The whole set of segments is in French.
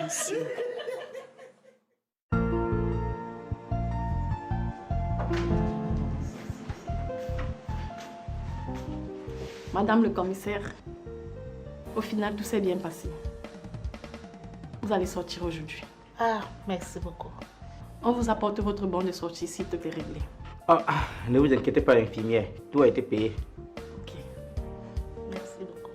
Merci. Madame le commissaire, au final, tout s'est bien passé. Vous allez sortir aujourd'hui. Ah, merci beaucoup. On vous apporte votre bon de sortie si tout est réglé. Ne vous inquiétez pas, infirmière. Tout a été payé. Ok. Merci beaucoup.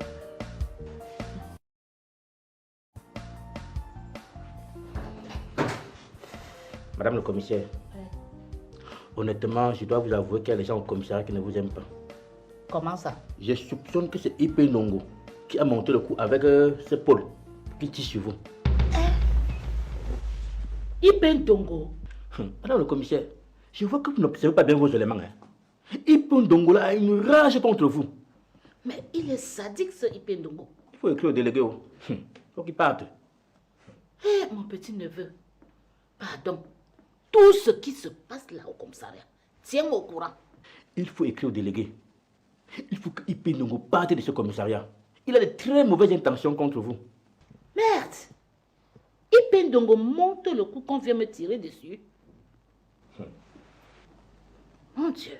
Madame le commissaire, honnêtement, je dois vous avouer qu'il y a des gens au commissariat qui ne vous aiment pas. Comment ça? Je soupçonne que c'est IP Ndongo qui a monté le coup avec ce Paul qui tire sur vous. IP Ndongo? Madame le commissaire, je vois que vous n'observez pas bien vos éléments. IP Ndongo là a une rage contre vous. Mais il est sadique ce IP Ndongo. Il faut écrire au délégué. Il faut qu'il parte. Hé, mon petit-neveu, pardon. Tout ce qui se passe là au commissariat, tiens-moi au courant. Il faut écrire au délégué. Il faut que IP Ndongo parte de ce commissariat. Il a de très mauvaises intentions contre vous. Merde! IP Ndongo monte le coup qu'on vient me tirer dessus. Mon Dieu.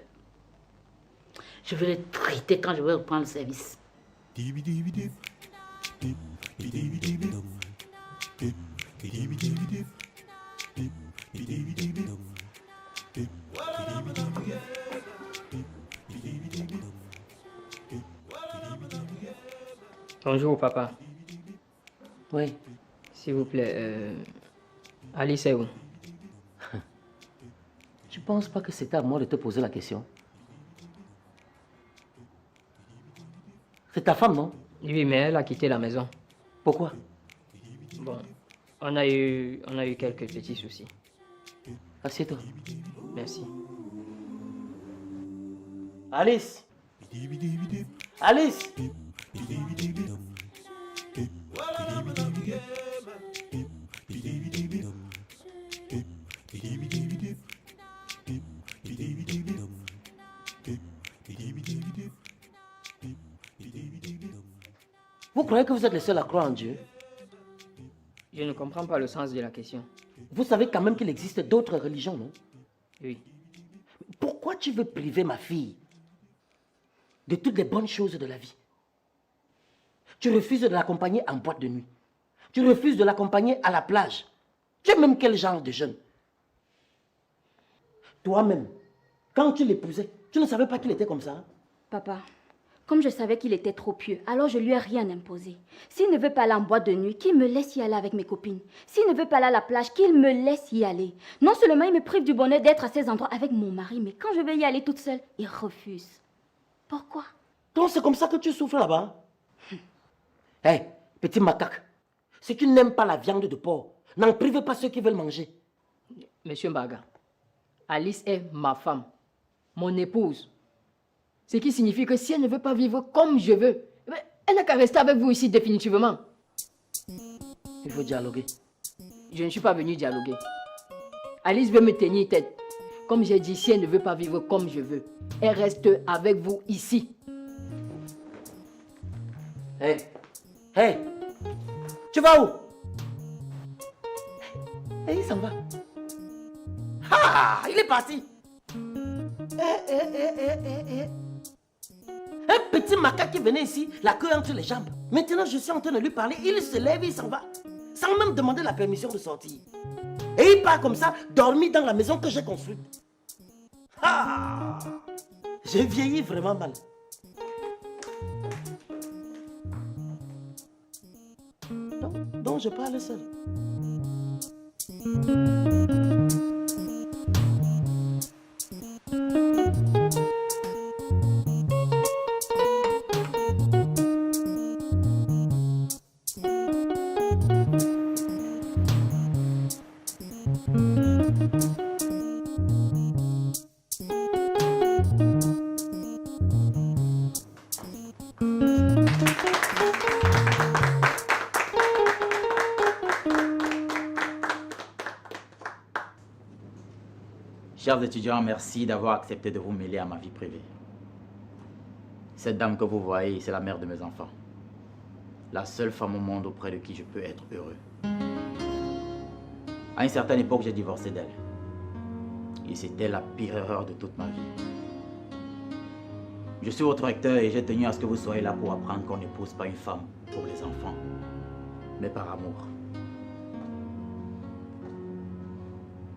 Je vais les traiter quand je vais reprendre le service. Bonjour, papa. Oui. S'il vous plaît, Alice est où? Je pense pas que c'était à moi de te poser la question. C'est ta femme, non? Oui, mais elle a quitté la maison. Pourquoi? Bon, on a eu quelques petits soucis. Assieds-toi. Merci. Alice! Alice! Vous croyez que vous êtes le seul à croire en Dieu? Je ne comprends pas le sens de la question. Vous savez quand même qu'il existe d'autres religions, non? Oui. Pourquoi tu veux priver ma fille de toutes les bonnes choses de la vie? Tu refuses de l'accompagner en boîte de nuit. Tu refuses de l'accompagner à la plage. Tu es même quel genre de jeune? Toi-même, quand tu l'épousais, tu ne savais pas qu'il était comme ça? Papa, comme je savais qu'il était trop pieux, alors je lui ai rien imposé. S'il ne veut pas aller en boîte de nuit, qu'il me laisse y aller avec mes copines. S'il ne veut pas aller à la plage, qu'il me laisse y aller. Non seulement il me prive du bonheur d'être à ces endroits avec mon mari, mais quand je vais y aller toute seule, il refuse. Pourquoi? Donc c'est comme ça que tu souffres là-bas? Hé, petit macaque, si tu n'aimes pas la viande de porc, n'en prive pas ceux qui veulent manger. Monsieur Mbaga, Alice est ma femme, mon épouse. Ce qui signifie que si elle ne veut pas vivre comme je veux, elle n'a qu'à rester avec vous ici définitivement. Il faut dialoguer. Je ne suis pas venu dialoguer. Alice veut me tenir tête. Comme j'ai dit, si elle ne veut pas vivre comme je veux, elle reste avec vous ici. Hé, hé, tu vas où? Hé, il s'en va. Ah, il est parti. Un petit macaque qui venait ici, la queue entre les jambes. Maintenant, je suis en train de lui parler, il se lève, il s'en va. Sans même demander la permission de sortir. Et il part comme ça, dormir dans la maison que j'ai construite. Ah, j'ai vieilli vraiment mal. Donc je parle seul. Chers étudiants, merci d'avoir accepté de vous mêler à ma vie privée. Cette dame que vous voyez, c'est la mère de mes enfants. La seule femme au monde auprès de qui je peux être heureux. À une certaine époque, j'ai divorcé d'elle. Et c'était la pire erreur de toute ma vie. Je suis votre recteur et j'ai tenu à ce que vous soyez là pour apprendre qu'on n'épouse pas une femme pour les enfants, mais par amour.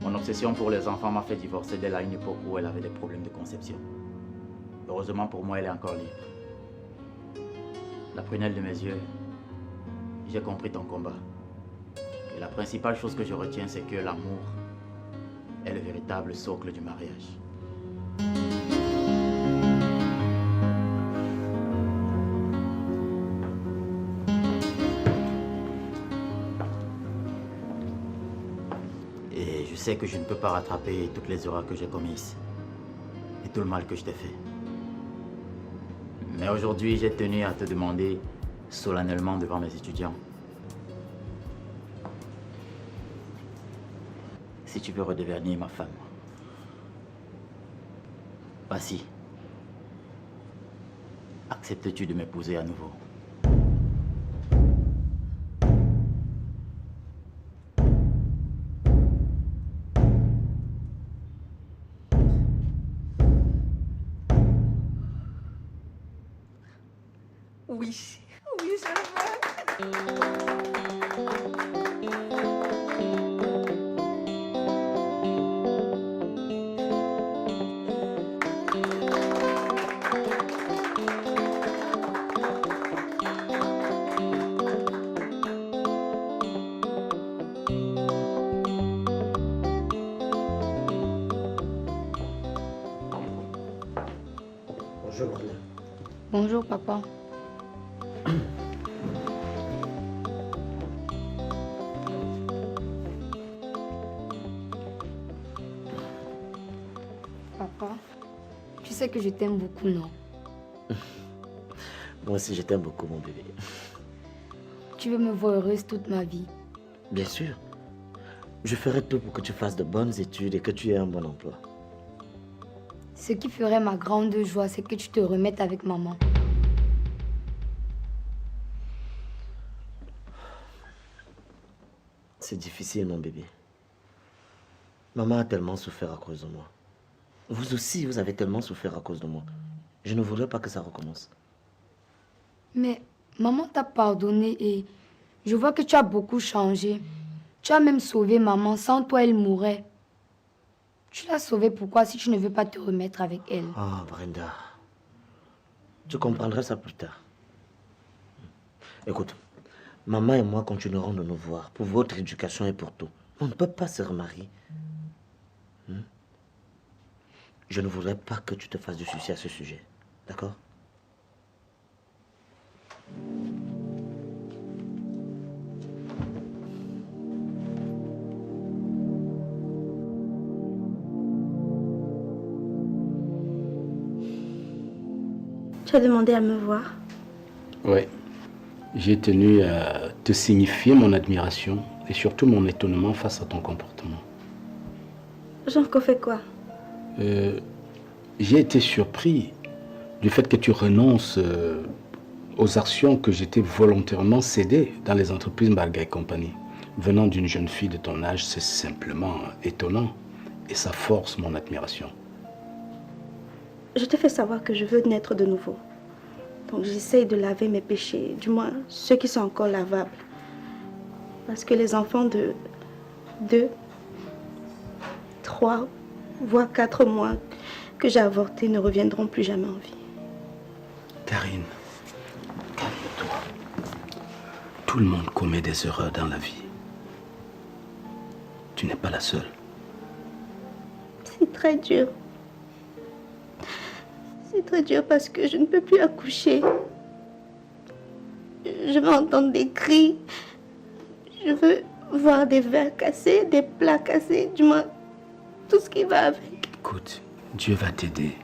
Mon obsession pour les enfants m'a fait divorcer d'elle à une époque où elle avait des problèmes de conception. Heureusement pour moi, elle est encore libre. La prunelle de mes yeux, j'ai compris ton combat. Et la principale chose que je retiens, c'est que l'amour est le véritable socle du mariage. Et je sais que je ne peux pas rattraper toutes les erreurs que j'ai commises et tout le mal que je t'ai fait. Mais aujourd'hui, j'ai tenu à te demander solennellement devant mes étudiants si tu veux redevenir ma femme. Voici. Acceptes-tu de m'épouser à nouveau? Oui, oui, je veux. Bonjour, Brenda. Bonjour, papa. Papa, tu sais que je t'aime beaucoup, non? Moi aussi, je t'aime beaucoup, mon bébé. Tu veux me voir heureuse toute ma vie. Bien sûr. Je ferai tout pour que tu fasses de bonnes études et que tu aies un bon emploi. Ce qui ferait ma grande joie, c'est que tu te remettes avec maman. C'est difficile, mon bébé. Maman a tellement souffert à cause de moi. Vous aussi, vous avez tellement souffert à cause de moi. Je ne voudrais pas que ça recommence. Mais maman t'a pardonné et je vois que tu as beaucoup changé. Tu as même sauvé maman. Sans toi, elle mourrait. Tu l'as sauvée pourquoi si tu ne veux pas te remettre avec elle? Ah, Brenda. Tu comprendras ça plus tard. Écoute, maman et moi continuerons de nous voir pour votre éducation et pour tout. On ne peut pas se remarier. Je ne voudrais pas que tu te fasses de soucis à ce sujet. D'accord? Tu as demandé à me voir. Oui. J'ai tenu à te signifier mon admiration et surtout mon étonnement face à ton comportement. J'ai encore fait quoi? J'ai été surpris du fait que tu renonces aux actions que j'étais volontairement cédées dans les entreprises Mbarga et compagnie. Venant d'une jeune fille de ton âge, c'est simplement étonnant et ça force mon admiration. Je te fais savoir que je veux naître de nouveau. Donc j'essaye de laver mes péchés, du moins ceux qui sont encore lavables. Parce que les enfants de 2, 3, voire 4 mois que j'ai avortés ne reviendront plus jamais en vie. Karine, calme-toi. Tout le monde commet des erreurs dans la vie. Tu n'es pas la seule. C'est très dur. C'est très dur parce que je ne peux plus accoucher. Je veux entendre des cris. Je veux voir des verres cassés, des plats cassés, du moins tout ce qui va avec. Écoute, Dieu va t'aider.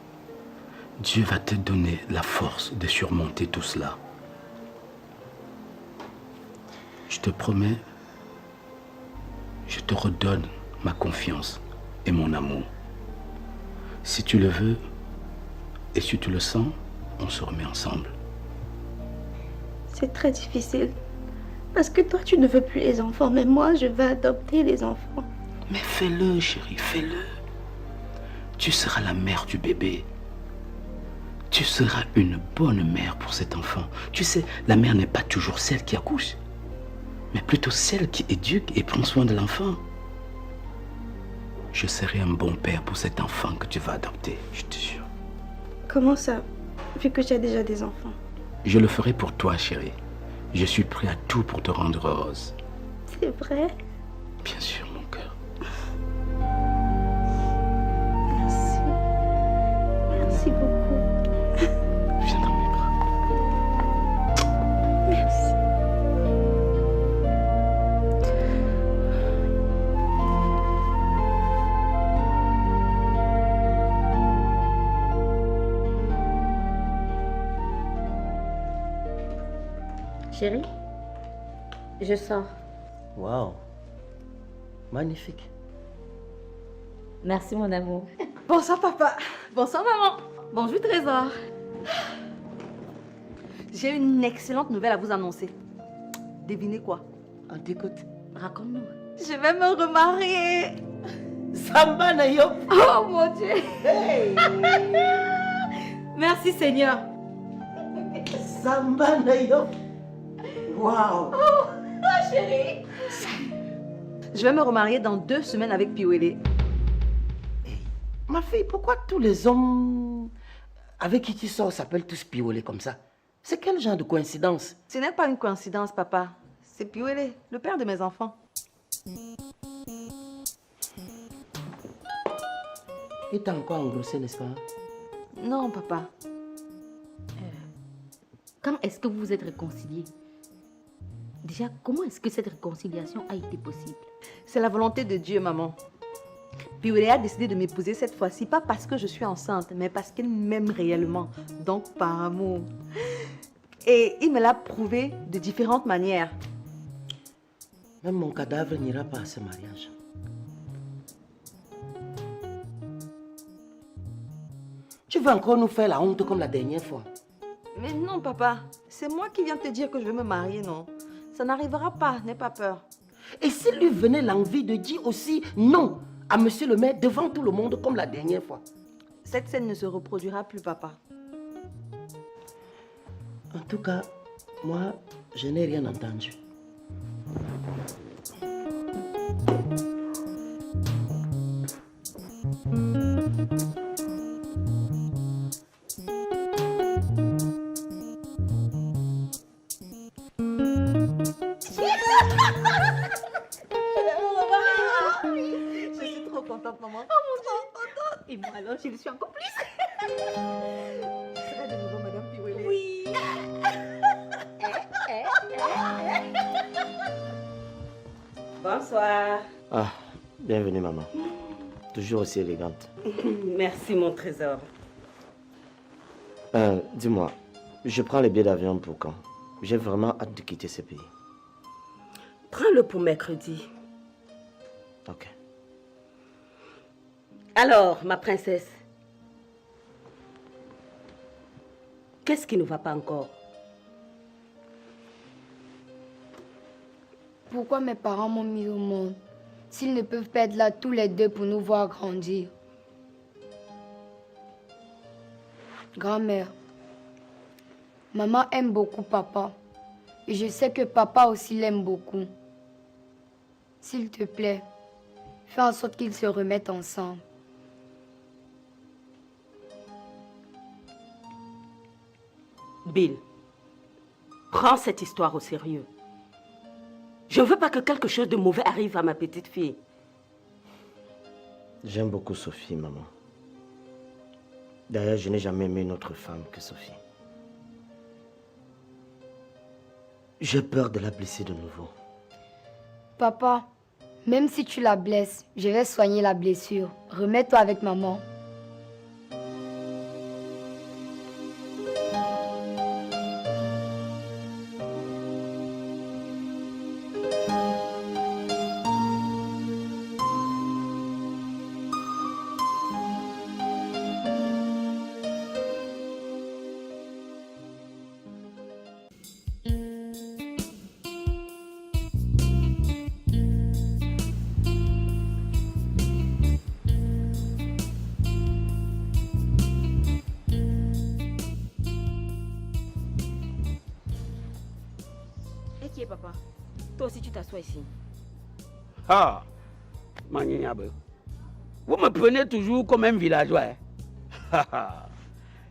Dieu va te donner la force de surmonter tout cela. Je te promets, je te redonne ma confiance et mon amour. Si tu le veux et si tu le sens, on se remet ensemble. C'est très difficile Parce que toi, tu ne veux plus les enfants, mais moi, je veux adopter les enfants. Mais fais-le, chérie, fais-le. Tu seras la mère du bébé. Tu seras une bonne mère pour cet enfant. Tu sais, la mère n'est pas toujours celle qui accouche, mais plutôt celle qui éduque et prend soin de l'enfant. Je serai un bon père pour cet enfant que tu vas adopter, je te jure. Comment ça, vu que tu as déjà des enfants? Je le ferai pour toi, chérie. Je suis prêt à tout pour te rendre heureuse. C'est vrai? Bien sûr, mon cœur. Merci. Merci beaucoup. Viens dans mes bras. Merci. Chérie, je sors. Waouh. Magnifique. Merci mon amour. Bonsoir papa. Bonsoir maman. Bonjour Trésor. J'ai une excellente nouvelle à vous annoncer. Devinez quoi? On t'écoute. Raconte-nous. Je vais me remarier. Samba Nayo. Oh mon Dieu. Hey. Merci Seigneur. Samba Nayo. Waouh. Oh chérie. Je vais me remarier dans 2 semaines avec Piwele. Ma fille, pourquoi tous les hommes avec qui tu sors s'appellent tous Piolé comme ça? C'est quel genre de coïncidence? Ce n'est pas une coïncidence papa. C'est Piwele, le père de mes enfants. Et t'as encore engrossé, n'est-ce pas? Non papa. Quand est-ce que vous vous êtes réconciliés? Déjà, comment est-ce que cette réconciliation a été possible? C'est la volonté de Dieu, maman. Piwele a décidé de m'épouser cette fois-ci, pas parce que je suis enceinte, mais parce qu'il m'aime réellement, donc par amour. Et il me l'a prouvé de différentes manières. Même mon cadavre n'ira pas à ce mariage. Tu veux encore nous faire la honte comme la dernière fois? Mais non, papa. C'est moi qui viens te dire que je veux me marier, non? Ça n'arrivera pas, n'aie pas peur. Et s'il lui venait l'envie de dire aussi non à monsieur le maire devant tout le monde comme la dernière fois? Cette scène ne se reproduira plus, papa. En tout cas, moi, je n'ai rien entendu. Je suis trop contente, maman. Et moi alors, je le suis encore plus. Je serai de nouveau Madame Piwele. Oui. Bonsoir. Ah, bienvenue maman. Toujours aussi élégante. Merci mon trésor. Dis-moi, je prends les billets d'avion pour quand? J'ai vraiment hâte de quitter ce pays. Prends-le pour mercredi. Ok. Alors, ma princesse, qu'est-ce qui ne va pas encore? Pourquoi mes parents m'ont mis au monde s'ils ne peuvent pas être là tous les deux pour nous voir grandir? Grand-mère, maman aime beaucoup papa et je sais que papa aussi l'aime beaucoup. S'il te plaît, fais en sorte qu'ils se remettent ensemble. Bill, prends cette histoire au sérieux. Je ne veux pas que quelque chose de mauvais arrive à ma petite fille. J'aime beaucoup Sophie, maman. D'ailleurs, je n'ai jamais aimé une autre femme que Sophie. J'ai peur de la blesser de nouveau. Papa, même si tu la blesses, je vais soigner la blessure. Remets-toi avec maman. t'assois ici. Ah, Magniabe. Vous me prenez toujours comme un villageois. Hein?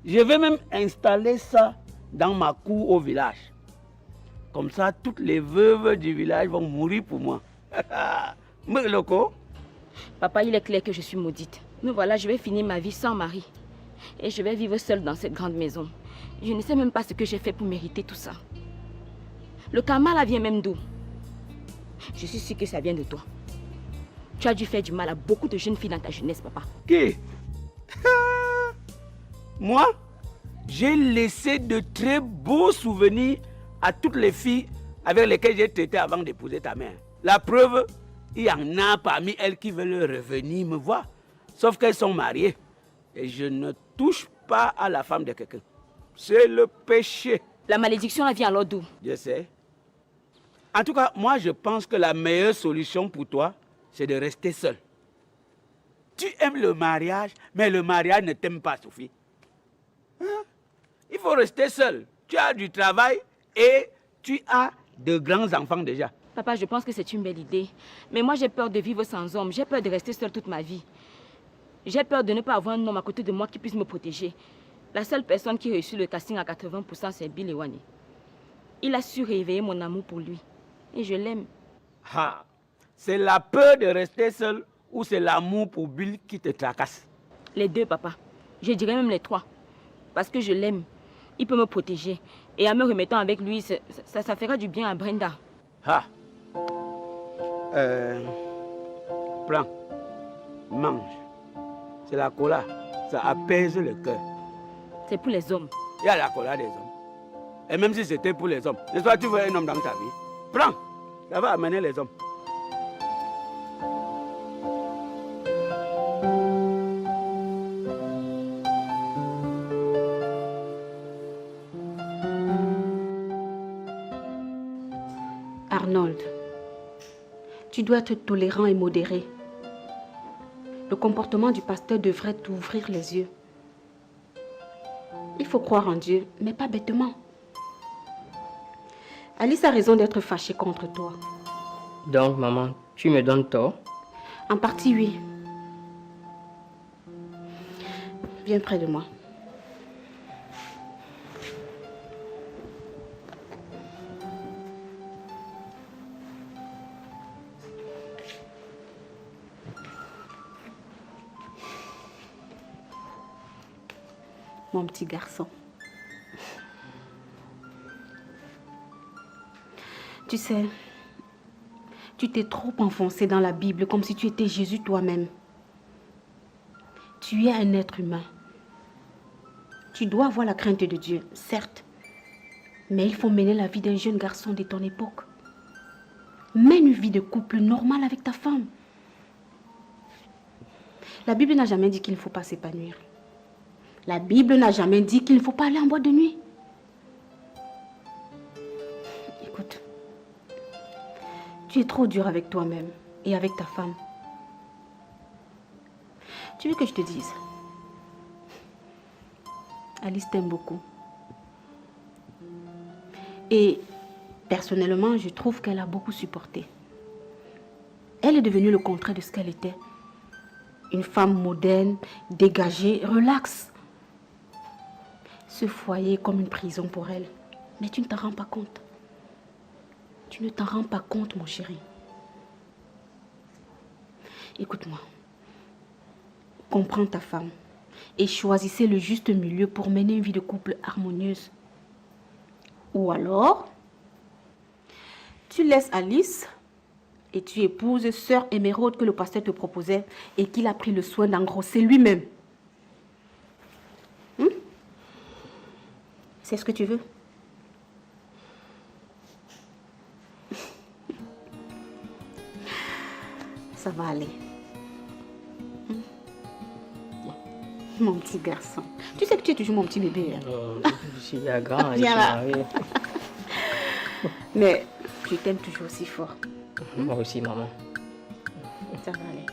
Je vais même installer ça dans ma cour au village. Comme ça, toutes les veuves du village vont mourir pour moi. Loco. Papa, il est clair que je suis maudite. Mais voilà, je vais finir ma vie sans mari. Et je vais vivre seule dans cette grande maison. Je ne sais même pas ce que j'ai fait pour mériter tout ça. Le karma là vient même d'où? Je suis sûre que ça vient de toi. Tu as dû faire du mal à beaucoup de jeunes filles dans ta jeunesse, papa. Qui? Moi, j'ai laissé de très beaux souvenirs à toutes les filles avec lesquelles j'ai traité avant d'épouser ta mère. La preuve, il y en a parmi elles qui veulent revenir me voir. Sauf qu'elles sont mariées. Et je ne touche pas à la femme de quelqu'un. C'est le péché. La malédiction là vient alors d'où? Je sais. En tout cas, moi je pense que la meilleure solution pour toi, c'est de rester seul. Tu aimes le mariage, mais le mariage ne t'aime pas, Sophie. Hein? Il faut rester seul. Tu as du travail et tu as de grands enfants déjà. Papa, je pense que c'est une belle idée. Mais moi, j'ai peur de vivre sans homme. J'ai peur de rester seule toute ma vie. J'ai peur de ne pas avoir un homme à côté de moi qui puisse me protéger. La seule personne qui réussit le casting à 80%, c'est Bill Ewani. Il a su réveiller mon amour pour lui. Et je l'aime. Ah, c'est la peur de rester seul ou c'est l'amour pour Bill qui te tracasse? Les deux, papa. Je dirais même les trois. Parce que je l'aime. Il peut me protéger. Et en me remettant avec lui, ça fera du bien à Brenda. Ah. Prends. Mange. C'est la cola. Ça apaise le cœur. C'est pour les hommes. Il y a la cola des hommes. Et même si c'était pour les hommes, n'est-ce pas, tu veux un homme dans ta vie? Prends. Ça va amener les hommes. Arnold, tu dois être tolérant et modéré. Le comportement du pasteur devrait t'ouvrir les yeux. Il faut croire en Dieu, mais pas bêtement. Alice a raison d'être fâchée contre toi. Donc, maman, tu me donnes tort? En partie, oui. Viens près de moi. Mon petit garçon. Tu sais, tu t'es trop enfoncé dans la Bible comme si tu étais Jésus toi-même. Tu es un être humain. Tu dois avoir la crainte de Dieu, certes. Mais il faut mener la vie d'un jeune garçon de ton époque. Mène une vie de couple normale avec ta femme. La Bible n'a jamais dit qu'il ne faut pas s'épanouir. La Bible n'a jamais dit qu'il ne faut pas aller en boîte de nuit. Écoute, tu es trop dur avec toi-même et avec ta femme. Tu veux que je te dise? Alice t'aime beaucoup. Et personnellement, je trouve qu'elle a beaucoup supporté. Elle est devenue le contraire de ce qu'elle était. Une femme moderne, dégagée, relaxe. Ce foyer est comme une prison pour elle. Mais tu ne t'en rends pas compte. Tu ne t'en rends pas compte, mon chéri. Écoute-moi. Comprends ta femme et choisissez le juste milieu pour mener une vie de couple harmonieuse. Ou alors, tu laisses Alice et tu épouses sœur Émeraude que le pasteur te proposait et qu'il a pris le soin d'engrosser lui-même. C'est ce que tu veux? Ça va aller. Mon petit garçon. Tu sais que tu es toujours mon petit bébé. Hein? Je suis grand. Viens là. Mais je t'aime toujours aussi fort. Moi aussi, maman. Ça va aller.